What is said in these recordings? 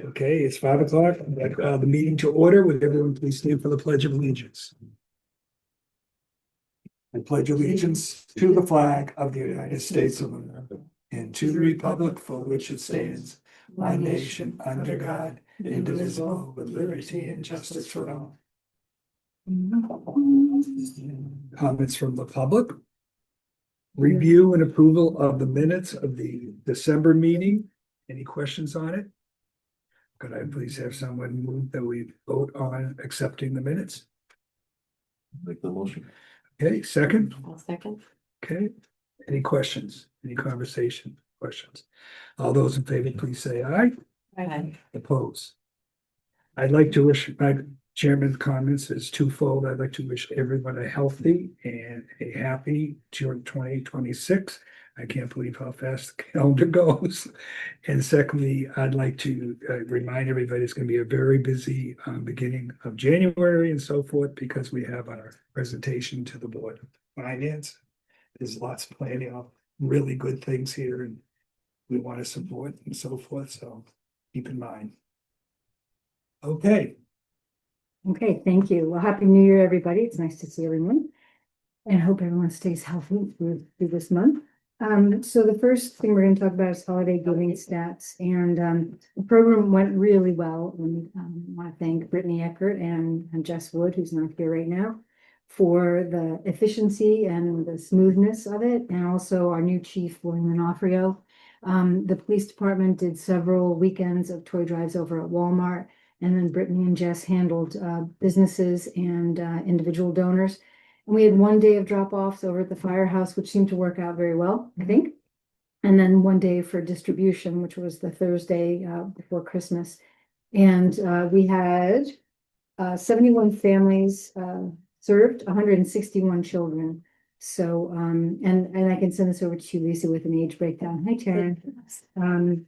Okay, it's 5 o'clock. I call the meeting to order. Would everyone please stand for the Pledge of Allegiance? I pledge allegiance to the flag of the United States of America and to the republic for which it stands, one nation under God, indivisible, with liberty and justice for all. Comments from the public? Review and approval of the minutes of the December meeting. Any questions on it? Could I please have someone move that we vote on accepting the minutes? Make the motion. Okay, second. I'll second. Okay, any questions? Any conversation, questions? All those in favor, please say aye. Aye. Oppose. I'd like to wish, my chairman's comments is twofold. I'd like to wish everyone a healthy and a happy June 2026. I can't believe how fast the calendar goes. And secondly, I'd like to remind everybody it's going to be a very busy beginning of January and so forth, because we have our presentation to the Board of Finance. There's lots of planning on really good things here, and we want to support and so forth, so keep in mind. Okay. Okay, thank you. Well, happy New Year, everybody. It's nice to see everyone. And hope everyone stays healthy through this month. So the first thing we're going to talk about is holiday giving stats, and the program went really well. And I want to thank Brittany Eckert and Jess Wood, who's not here right now, for the efficiency and the smoothness of it, and also our new chief, William Onofrio. The police department did several weekends of toy drives over at Walmart, and then Brittany and Jess handled businesses and individual donors. And we had one day of drop-offs over at the firehouse, which seemed to work out very well, I think. And then one day for distribution, which was the Thursday before Christmas. And we had 71 families served, 161 children. So, and I can send this over to you, Lisa, with an age breakdown. Hi, Taryn.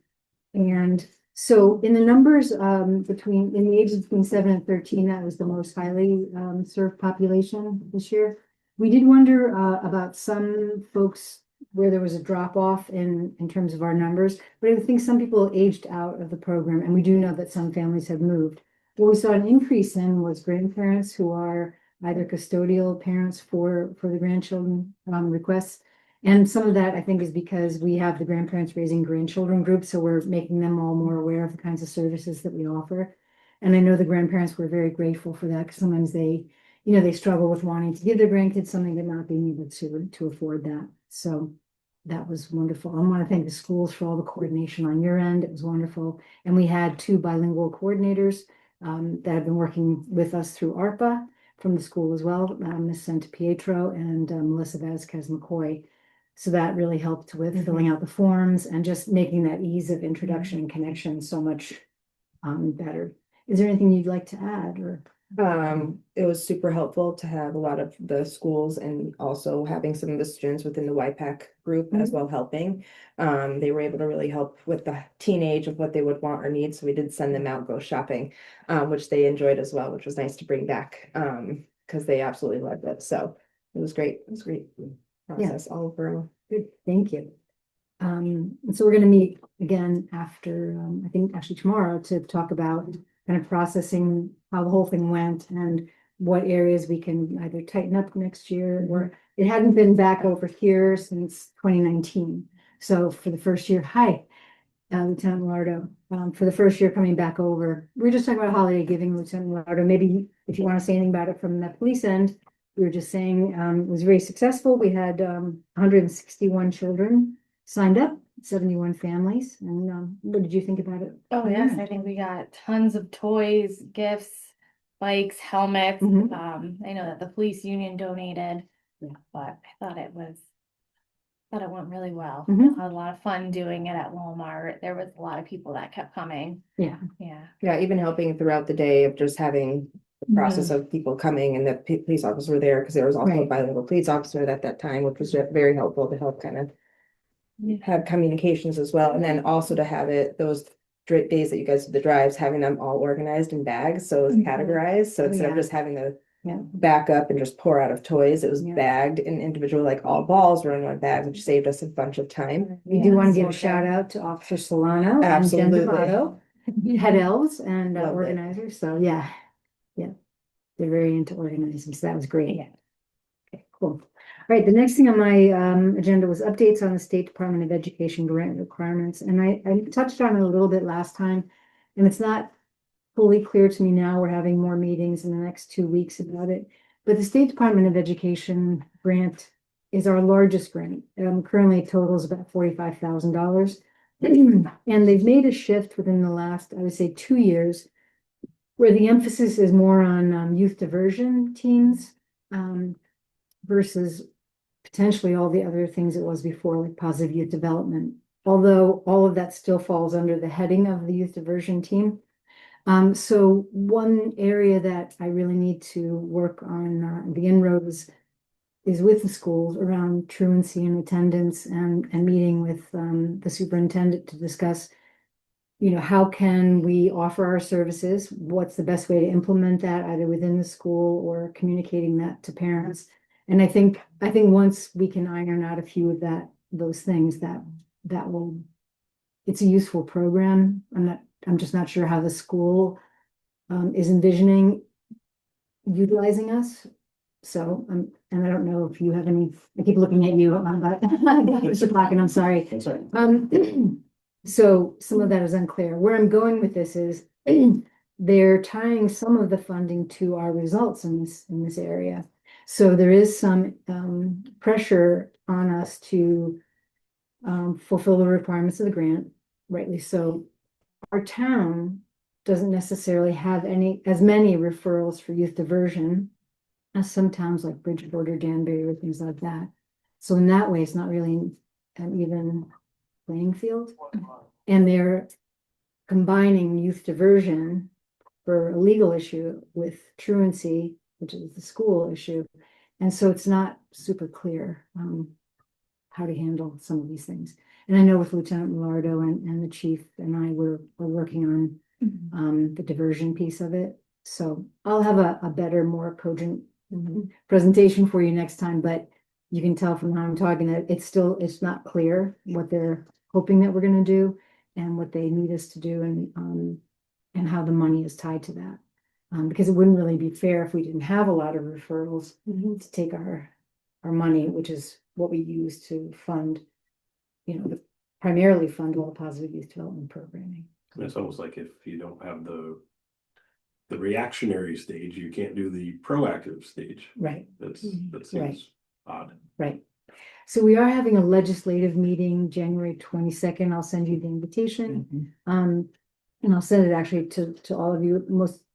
And so in the numbers in the ages between 7 and 13, that was the most highly served population this year. We did wonder about some folks where there was a drop off in terms of our numbers, but I think some people aged out of the program, and we do know that some families have moved. What we saw an increase in was grandparents who are either custodial parents for the grandchildren requests. And some of that, I think, is because we have the grandparents raising grandchildren group, so we're making them all more aware of the kinds of services that we offer. And I know the grandparents were very grateful for that, because sometimes they struggle with wanting to give their grandkids something but not being able to afford that. So that was wonderful. I want to thank the schools for all the coordination on your end. It was wonderful. And we had 2 bilingual coordinators that have been working with us through ARPA from the school as well, Ms. Santa Pietro and Melissa Vasquez McCoy. So that really helped with filling out the forms and just making that ease of introduction and connection so much better. Is there anything you'd like to add? Or It was super helpful to have a lot of the schools and also having some of the students within the YPAC group as well helping. They were able to really help with the teenage of what they would want or need. So we did send them out, go shopping, which they enjoyed as well, which was nice to bring back because they absolutely loved it. So it was great. It was great process all over. Good, thank you. So we're going to meet again after, I think actually tomorrow, to talk about kind of processing how the whole thing went and what areas we can either tighten up next year, or it hadn't been back over here since 2019. So for the first year, hi, Lieutenant Lardo, for the first year coming back over, we were just talking about holiday giving, Lieutenant Lardo. Maybe if you want to say anything about it from the police end. We were just saying it was very successful. We had 161 children signed up, 71 families. And what did you think about it? Oh, yes, I think we got tons of toys, gifts, bikes, helmets. Mhm. I know that the police union donated, Yeah. but I thought it went really well. Mhm. I had a lot of fun doing it at Walmart. There was a lot of people that kept coming. Yeah. Yeah, even helping throughout the day of just having the process of people coming, and the police officer were there because there was also a Right. bilingual police officer at that time, which was very helpful to help kind of have communications as well. And then also to have it those days that you guys did the drives, having them all organized in bags, so it was categorized. So instead of just having the back up and just pour out of toys, it was bagged in individual, like all balls were in one bag, which saved us a bunch of time. We do want to give a shout out to Officer Solano and Jen Absolutely. D'Amato. head elves and Love it. organizers. So yeah, they're very into organizing. So that was great. Yeah. Okay, cool. All right, the next thing on my agenda was updates on the State Department of Education grant requirements. And I touched on it a little bit last time, and it's not fully clear to me now. We're having more meetings in the next 2 weeks about it. But the State Department of Education grant is our largest grant. Currently it totals about $45,000. And they've made a shift within the last, I would say, 2 years, where the emphasis is more on youth diversion teams versus potentially all the other things it was before, like positive youth development. Although all of that still falls under the heading of the youth diversion team. So one area that I really need to work on the inroads is with the schools around truancy and attendance and meeting with the superintendent to discuss, how can we offer our services? What's the best way to implement that either within the school or communicating that to parents? And I think once we can iron out a few of those things that will, it's a useful program. I'm just not sure how the school is envisioning utilizing us. So, and I don't know if you have any, I keep looking at you, but Mr. Blacken, I'm sorry. That's all right. So some of that is unclear. Where I'm going with this is they're tying some of the funding to our results in this area. So there is some pressure on us to fulfill the requirements of the grant, rightly so. Our town doesn't necessarily have as many referrals for youth diversion as some towns like Bridgeport or Danbury or things like that. So in that way, it's not really an even playing field. And they're combining youth diversion for a legal issue with truancy, which is the school issue. And so it's not super clear how to handle some of these things. And I know with Lieutenant Millardo and the chief and I we're working on the diversion piece of it. So I'll have a better, more cogent presentation for you next time, but you can tell from how I'm talking that it's not clear what they're hoping that we're going to do and what they need us to do and how the money is tied to that. Because it wouldn't really be fair if we didn't have a lot of referrals to take our money, which is what we use to fund, primarily fund all the positive youth development programming. It's almost like if you don't have the reactionary stage, you can't do the proactive stage. Right. That Right. seems odd. Right. So we are having a legislative meeting January 22nd. I'll send you the invitation. And I'll send it actually to all of you.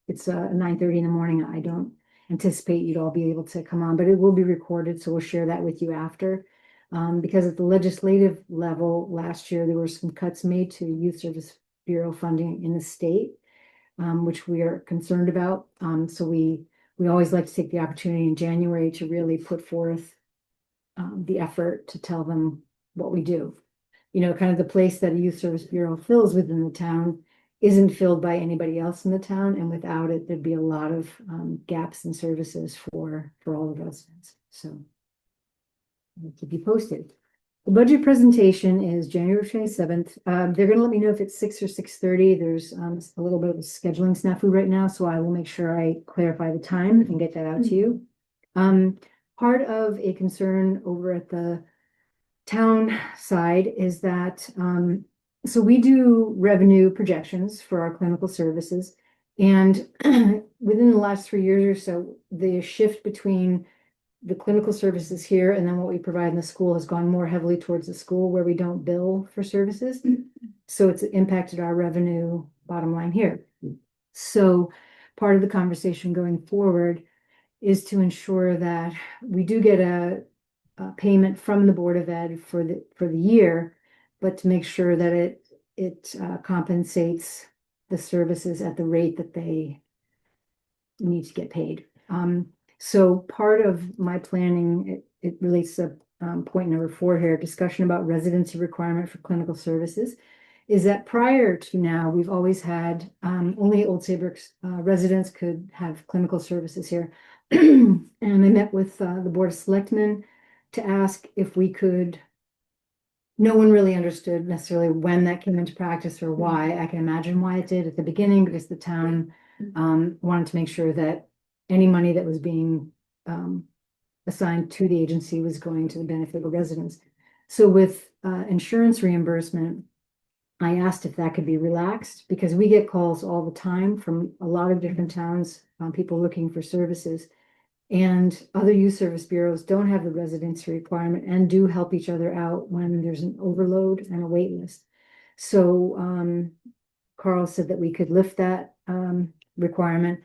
It's 9:30 in the morning. I don't anticipate you'd all be able to come on, but it will be recorded. So we'll share that with you after. Because at the legislative level last year, there were some cuts made to Youth Service Bureau funding in the state, which we are concerned about. So we always like to take the opportunity in January to really put forth the effort to tell them what we do. Kind of the place that a Youth Service Bureau fills within the town isn't filled by anybody else in the town, and without it, there'd be a lot of gaps in services for all the residents. So I'll keep you posted. The budget presentation is January 27th. They're going to let me know if it's 6 or 6:30. There's a little bit of a scheduling snafu right now, so I will make sure I clarify the time and get that out to you. Part of a concern over at the town side is that so we do revenue projections for our clinical services, and within the last 3 years or so, the shift between the clinical services here and then what we provide in the school has gone more heavily towards the school where we don't bill for services. So it's impacted our revenue bottom line here. So part of the conversation going forward is to ensure that we do get a payment from the Board of Ed for the year, but to make sure that it compensates the services at the rate that they need to get paid. So part of my planning, it relates to point number 4 here, discussion about residency requirement for clinical services, is that prior to now, we've always had only Old Saybrook residents could have clinical services here. And I met with the Board of Selectmen to ask if we could no one really understood necessarily when that came into practice or why. I can imagine why it did at the beginning, because the town wanted to make sure that any money that was being assigned to the agency was going to the benefit of the residents. So with insurance reimbursement, I asked if that could be relaxed, because we get calls all the time from a lot of different towns, people looking for services. And other youth service bureaus don't have the residency requirement and do help each other out when there's an overload and a wait list. So Carl said that we could lift that requirement.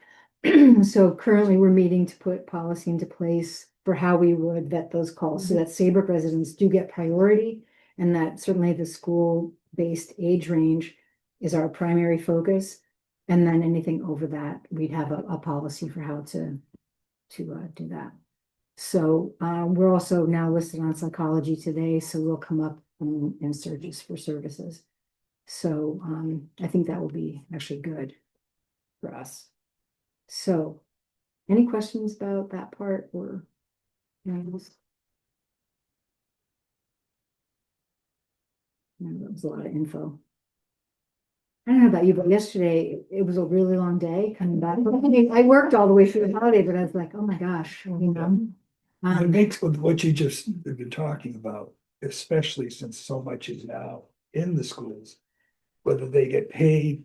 So currently we're meeting to put policy into place for how we would vet those calls, so that Saybrook residents do get priority, and that certainly the school-based age range is our primary focus. And then anything over that, we'd have a policy for how to do that. So we're also now listed on Psychology Today, so we'll come up in searches for services. So I think that will be actually good for us. So any questions about that part, or? That was a lot of info. I don't know about you, but yesterday it was a really long day coming back. I worked all the way through the holiday, but I was like, oh my gosh, you know. It makes what you just have been talking about, especially since so much is now in the schools, whether they get paid,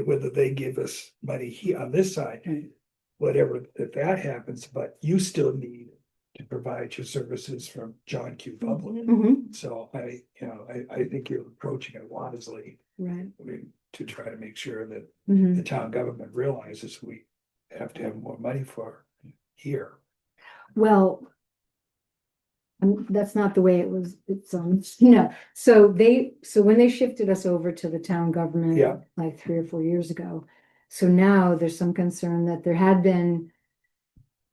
whether they give us money here on this side, whatever, if that happens, but you still need to provide your services from John Q. Public. Mhm. So I think you're approaching it wisely. Right. I mean, to try to make sure that Mhm. the town government realizes we have to have more money for here. Well, that's not the way it was. It's so when they shifted us over to the town government, Yeah. like 3 or 4 years ago. So now there's some concern that there had been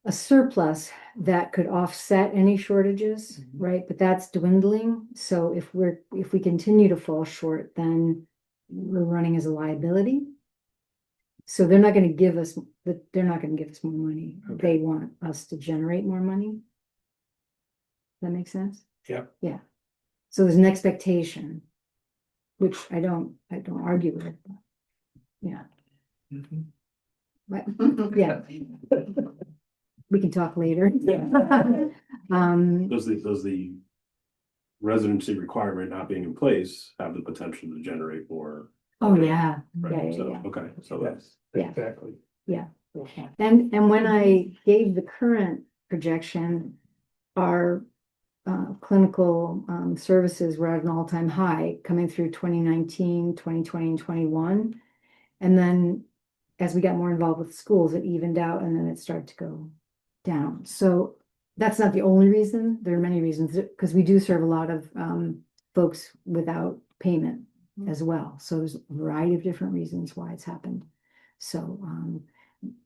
a surplus that could offset any shortages, Mhm. right? But that's dwindling. So if we continue to fall short, then we're running as a liability. So they're not going to give us more money. Okay. They want us to generate more money. That makes sense? Yeah. Yeah. So there's an expectation, which I don't argue with. But yeah. Mhm. But yeah, we can talk later. Does the residency requirement not being in place have the potential to generate more? Oh, yeah. Right, Yeah, so, yeah. okay, so Yes, Yeah. exactly. And when I gave the current projection, our clinical services were at an all-time high coming through 2019, 2020, and 21. And then as we got more involved with schools, it evened out and then it started to go down. So that's not the only reason. There are many reasons, because we do serve a lot of folks without payment as well. So there's a variety of different reasons why it's happened. So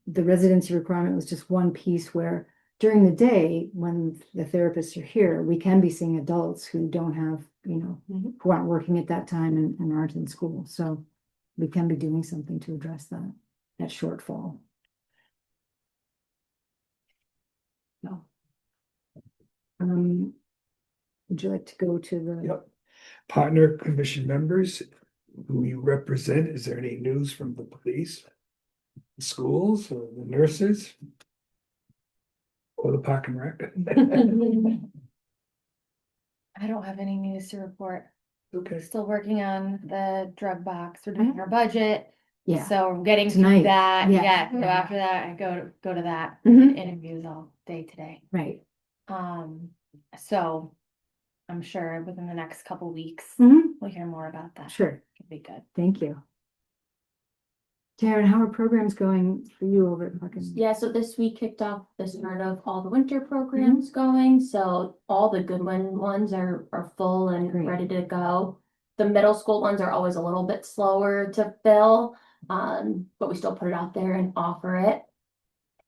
the residency requirement was just one piece where during the day, when the therapists are here, we can be seeing adults who don't have, who aren't working at that time and aren't in school. So we can be doing something to address that shortfall. No. Would you like to go to the? Yep. Partner commission members who you represent, is there any news from the police? Schools or the nurses? Or the park and rec? I don't have any news to report. Okay, Still working on the drug box. We're doing our budget. Yeah. So we're getting Tonight. to that. Yeah. Yeah. So after that, I go to that Mhm. interviews all day today. Right. So I'm sure within the next couple weeks, Mhm. we'll hear more about that. Sure. It'll be good. Thank you. Karen, how are programs going for you over at Buckingham? Yeah, so this week kicked off the start of all the winter programs going, so all the good ones are full and Great. ready to go. The middle school ones are always a little bit slower to fill, but we still put it out there and offer it.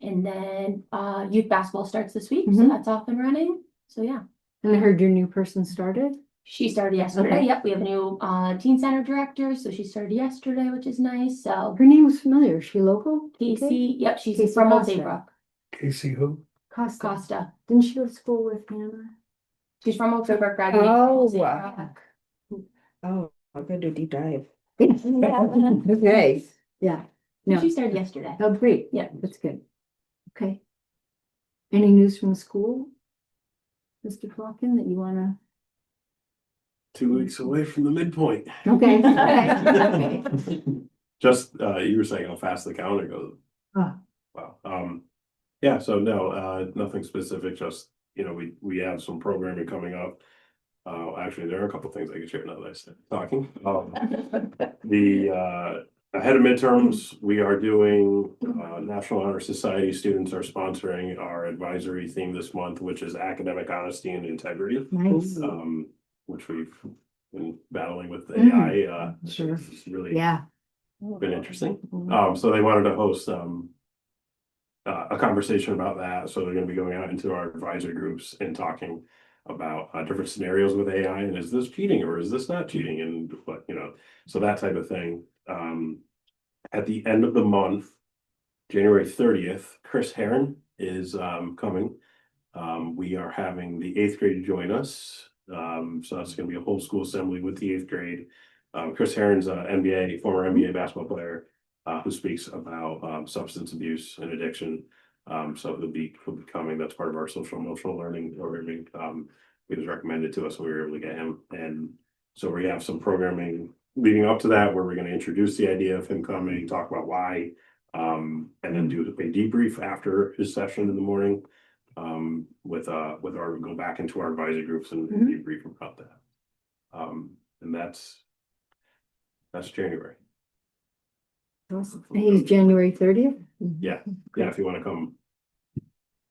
And then youth basketball starts this week, so Mhm. that's off and running. So yeah, And I heard your new person started. she started yesterday. Okay. Yep, we have a new teen center director, so she started yesterday, which is nice. So Her name was familiar. Is she local? Casey, yep, she's Casey from Old Costa. Saybrook, Casey who? Costa. Costa. Didn't she go to school with Hannah? She's from Saybrook, graduated. Oh, from wow. Saybrook. Oh, I'm gonna do a deep dive. Yeah. Okay. Yeah, no, She started yesterday. oh, great. Yeah. That's good. Okay. Any news from the school? Mr. Falcon, that you wanna? 2 weeks away from the midpoint. Okay. Okay. Just, you were saying how fast the calendar goes. Ah. Wow. Yeah, so no, nothing specific, just, we have some programming coming up. Actually, there are a couple things I can share now that I started talking. Ahead of midterms, we are doing, National Honor Society students are sponsoring our advisory theme this month, which is academic honesty and integrity. Nice. Which we've been battling with Mhm. AI, Sure. it's really Yeah. been interesting. So they wanted to host, a conversation about that, so they're gonna be going out into our advisory groups and talking about different scenarios with AI, and is this cheating or is this not cheating, and what, so that type of thing. At the end of the month, January 30th, Chris Heron is coming. We are having the 8th grade join us. So that's gonna be a whole school assembly with the 8th grade. Chris Heron's a former NBA basketball player, who speaks about substance abuse and addiction. So he'll be coming. That's part of our social emotional learning programming. He was recommended to us, so we were able to get him. And so we have some programming leading up to that where we're going to introduce the idea of him coming, talk about why, and then do a debrief after his session in the morning. Go back into our advisory groups and debrief about that. And that's January. Awesome. He's January 30th? Yeah, if you want to come.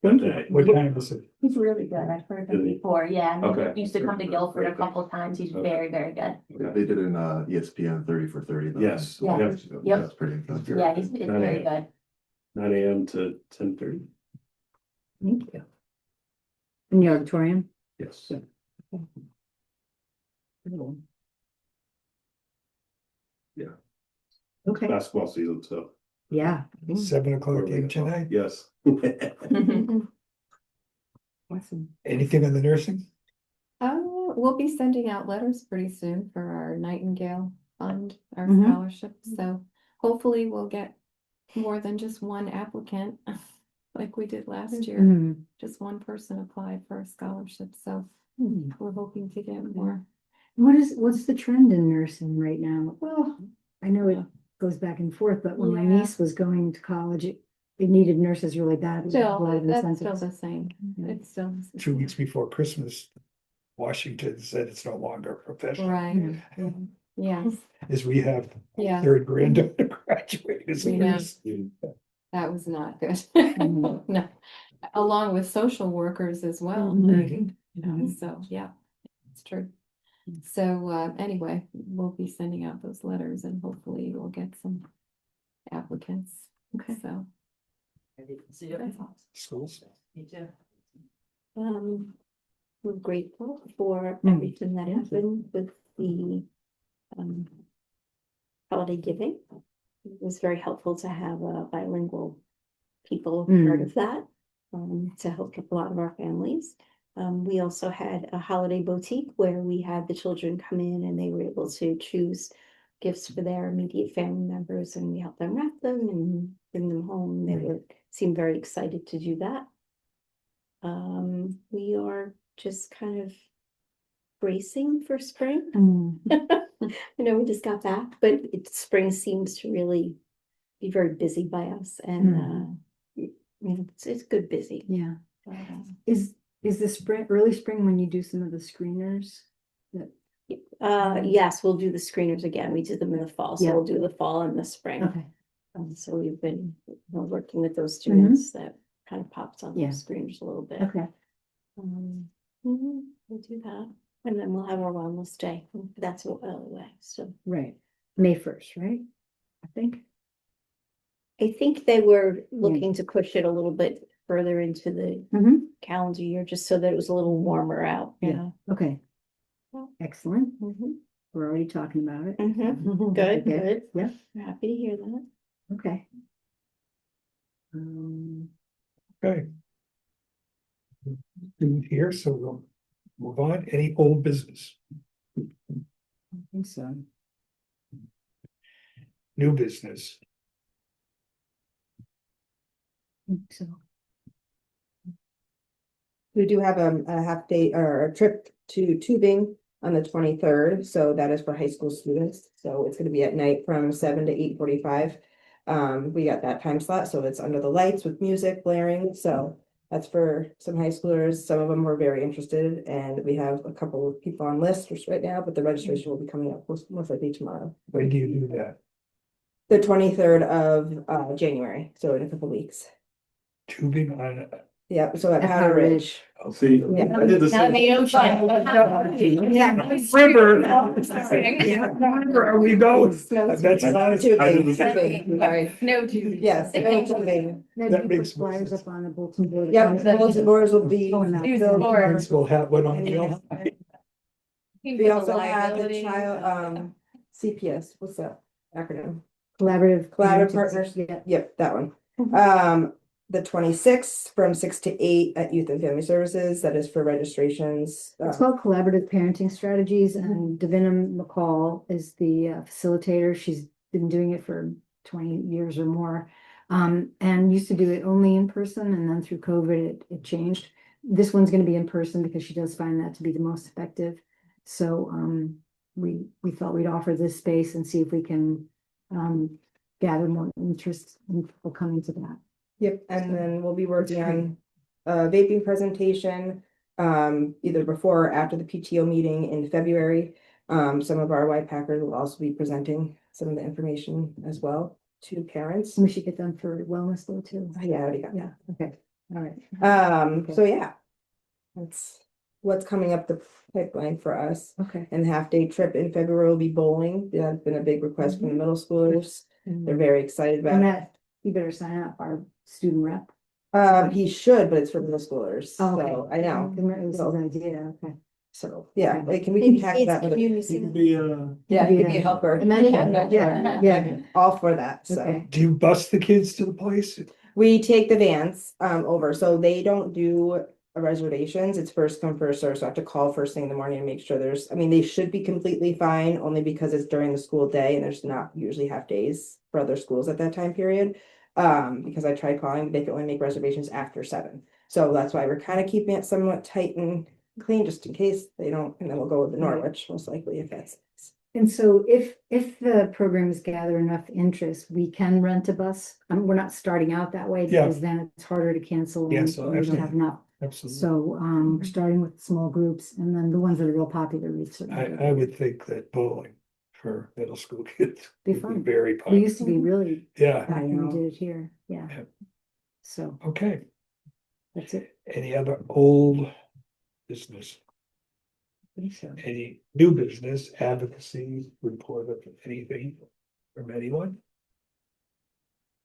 Thank that you. day. What time is it? He's really good. I've heard him Really? before. Yeah. Okay. He used to come to Guilford a couple of times. He's Okay. very, very good. Yeah, they did an ESPN 30 for 30. though. Yes. Yeah. Yep. That's pretty good. Yeah, he's very good. 9 a.m. to 10:30. Thank you. In the auditorium? Yes. Okay, Basketball season, so. yeah. 7 o'clock game tonight. Yes. Awesome. Anything on the nursing? We'll be sending out letters pretty soon for our Nightingale Fund, our Mhm. scholarship, so hopefully we'll get more than just one applicant, like we did last year. Mhm. Just one person applied for a scholarship, so Mhm. we're hoping to get more. What's the trend in nursing right now? Well, I know it goes back and forth, but when my Yeah. niece was going to college, it needed nurses really bad. Still, A lot of that's incentives. still the same. Yeah. It's still. the 2 weeks same. before Christmas, Washington said it's no longer a profession. Right, yes, As we have yeah, third granddaughter graduating as a Yeah. nurse. that was not good. Mhm. No, along with social workers as well. Mhm. So, yeah, it's true. So, anyway, we'll be sending out those letters and hopefully we'll get some applicants. Okay. So. Schools. We're grateful for Mm. everything that happened with the holiday giving. It was very helpful to have bilingual people part of that to help a lot of our families. We also had a holiday boutique where we had the children come in and they were able to choose gifts for their immediate family members, and we helped them wrap them and bring them home. They seemed very excited to do that. We are just kind of bracing for spring. Mm. I know we just got back, but spring seems to really be very busy by us, and it's good busy. Yeah. Uh, Is the early spring when you do some of the screeners? yes, we'll do the screeners again. We did them in the fall, so Yeah. we'll do the fall and the spring. Okay. So we've been working with those students that kind of popped on Yeah. those screeners a little bit. Okay. We'll do that, and then we'll have our wellness day. That's what way. So Right. May 1st, right? I think. I think they were looking to push it a little bit further into the Mm-hmm. calendar year, just so that it was a little warmer out. Yeah. Okay. Yeah. Excellent. Mhm. We're already talking about it. Mhm. Good, Okay. good. Yeah. We're happy to hear that. Okay. Okay. Didn't hear, so we'll Move on, any old business, I think so. new business, So, We do have a half day or a trip to tubing on the 23rd, so that is for high school students. So it's gonna be at night from 7 to 8:45. We got that time slot, so it's under the lights with music blaring, so that's for some high schoolers. Some of them were very interested, and we have a couple of people on list right now, but the registration will be coming up most likely tomorrow. when do you do that? The 23rd of January, so in a couple weeks. Tubing on, Yeah, so at At Powder Powder Ridge. See, Yeah. I did the Down same. the ocean. where are we going? That's not, Tubing, same. tubing, sorry. No tubing. Yes, tubing. then That you put makes more flyers sense. up on the bulletin board. Yep, bulletin boards will be. Oh, no. filled. Kids will have one on the. We also have the child, CPS, what's that acronym? Collaborative. Collaborative communities, partners. Yeah. Yep, that one. The 26th from 6 to 8 at Youth and Family Services, that is for registrations. It's called Collaborative Parenting Strategies, and Davina McCall is the facilitator. She's been doing it for 20 years or more. And used to do it only in person, and then through COVID, it changed. This one's gonna be in person because she does find that to be the most effective. So, we thought we'd offer this space and see if we can, gather more interest in people coming to that. Yep, and then we'll be working on a vaping presentation, either before or after the PTO meeting in February. Some of our white packers will also be presenting some of the information as well to parents. We should get them for wellness though too. Yeah, I already got that. Okay, all right. So yeah. That's what's coming up the pipeline for us. Okay. And the half day trip in February will be bowling. That's been a big request from the middle schoolers. They're very excited And about it. that, you better sign up our student rep. He should, but it's for middle schoolers. Oh, okay. So I know. It was his idea, okay. So yeah, Okay. like can we Maybe tackle it's that with community You can center. be, yeah, Could you be can be a a- helper. And then, yeah. All for that. So Okay. Do you bus the kids to the place? we take the vans over. So they don't do reservations. It's first come, first served. So I have to call first thing in the morning and make sure I mean, they should be completely fine only because it's during the school day and there's not usually half days for other schools at that time period. Because I tried calling, they can only make reservations after 7. So that's why we're kind of keeping it somewhat tight and clean just in case they don't, and then we'll go with the Norwich most likely if that's. And so if the programs gather enough interest, we can rent a bus. We're not starting out that way Yeah. because then it's harder to cancel. and Cancel, we don't have absolutely. enough. Absolutely. So, we're starting with small groups and then the ones that are real popular. we certainly I would think that bowling for middle school kids Be would be fun. very We popular. used to be really, Yeah, I we know. did it here, yeah. Yep. So okay. that's it. Any other old business? I think so. Any new business, advocacy, report of anything from anyone?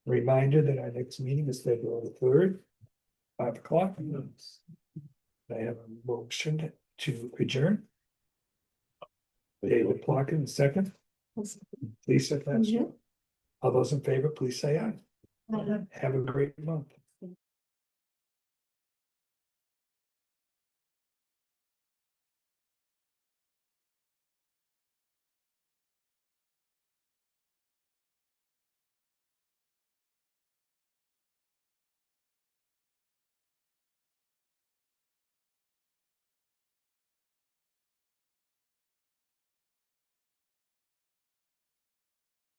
Reminder that our next meeting is February 3rd, 5 o'clock. I have a motion to adjourn. David Plotkin, second. Lisa, that's all those in favor, please say aye. Have a great month.